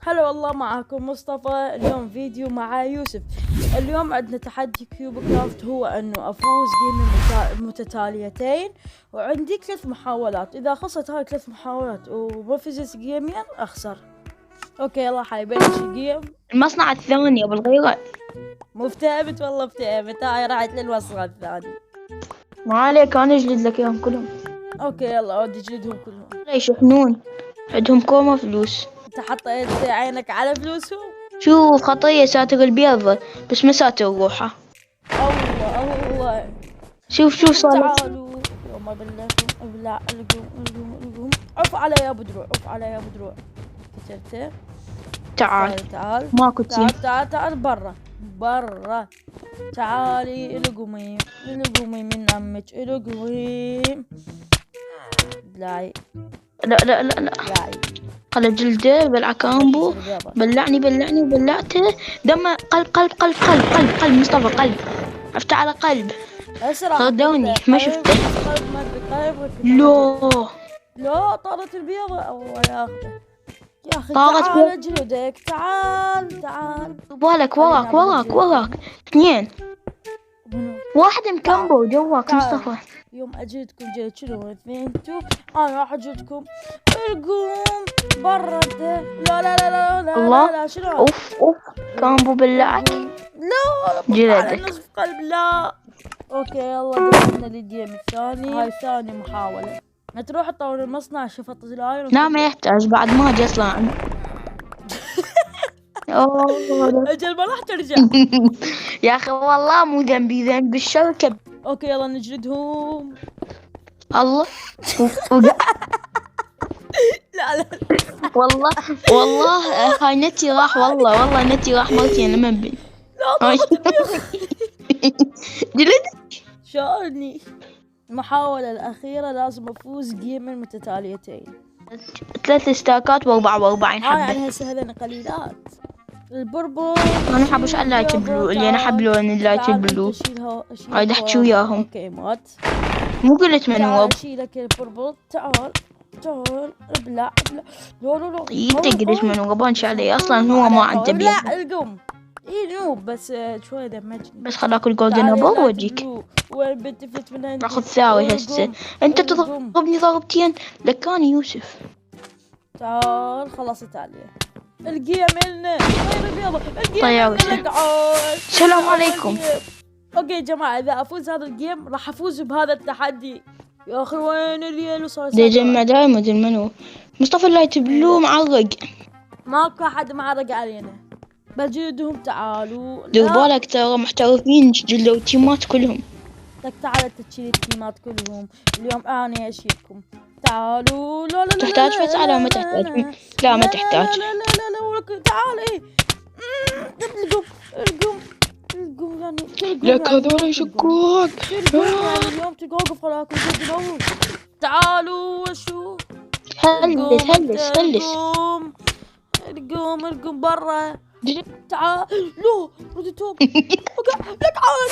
هلا والله، معاكم مصطفى. اليوم فيديو مع يوسف. اليوم عندنا تحدي كيوب كرافت، هو انه افوز جيم متتاليتين، وعندي 3 محاولات. اذا خلصت هاي 3 محاولات وما فزت جيمين اخسر. اوكي يلا حيبلش الجيم. المصنع الثاني ابو الغيرة. مو افتهمت والله افتهمت. هاي راحت للمصنع الثاني. ما عليك، انا اجلد لك اياهم كلهم. اوكي يلا اودي جلدهم كلهم. لا يشحنون، عندهم كوما فلوس. انت حطيت عينك على فلوسهم. شوف خطية ساتر البيض بس ما ساتر روحه. الله الله. شوف صار. تعالوا يوم ابلعكم ابلع. القوم عف علي يا ابو دروع، عف علي يا ابو دروع. كسرته. تعال ماكو تعال برا. تعالي القومي من امك القومي. ابلعي. لا ابلعي. على جلده بالعكامبو. بلعني وبلعته. دم قلب مصطفى قلب. عفت على قلب. اسرع. خدوني ما شفته. قلب ما ادري. لا طارت البيضة. يا اخي طارت تعال جلدك. تعال بالك وراك 2. واحد مكمبو جواك مصطفى. يوم اجلدكم جلد شنو 2 2. انا راح اجلدكم. القوم برا. لا الله. شنو؟ اوف كامبو بلعك. لا جلدك. نصف قلب. لا اوكي يلا دخلنا للجيم الثاني. هاي ثاني محاولة. تروح تطور المصنع شفط الزلاير. لا ما يحتاج، بعد ما اجي اصلا. اجل ما راح ترجع. يا اخي والله مو ذنب الشركة. اوكي يلا نجلدهم. الله. لا والله هاي نتي راح. والله نتي راح مرتين لما بي. لا جلدك. شارني. المحاولة الأخيرة لازم أفوز جيمين متتاليتين. 3 استاكات و44 يعني حبة. هسه هذين قليلات. البربل انا حابش اللايت بلو اللي انا حب لون اللايت بلو. هاي احكي وياهم. اوكي مات. مو قلت من هو. اشيلك البربل. تعال ابلع. لا انت قلت من هو بانش عليه اصلا هو ما عنده بيض. لا القم. نوب بس شوي دمجني. بس خلاك الجولدن ابل واجيك. وين بنتي فلت من عندي. اخذ ثاوي هسه. انت تضربني ضربتين لكاني يوسف. تعال خلصت عليه. الجيم لنا. طيب السلام عليكم. اوكي يا جماعة، اذا افوز هذا الجيم راح افوز بهذا التحدي. يا اخي وين الريال وصار يجمع دايموند المنو. مصطفى اللايت بلو معرق. ماكو احد معرق علينا. بجلدهم. تعالوا. دير بالك ترى محترفين جلدوا التيمات كلهم. لك تعال تشيل التيمات كلهم. اليوم انا اشيلكم. تعالوا. لا تحتاج فتحة؟ لا ما تحتاج. لا ما تحتاج. لا تعال. ايه القوم يعني لك هذول يشكوك. يعني اليوم توقف وراكم. تعالوا وشو. هلس القوم برا. تعال. لا ردتهم. لا تعال.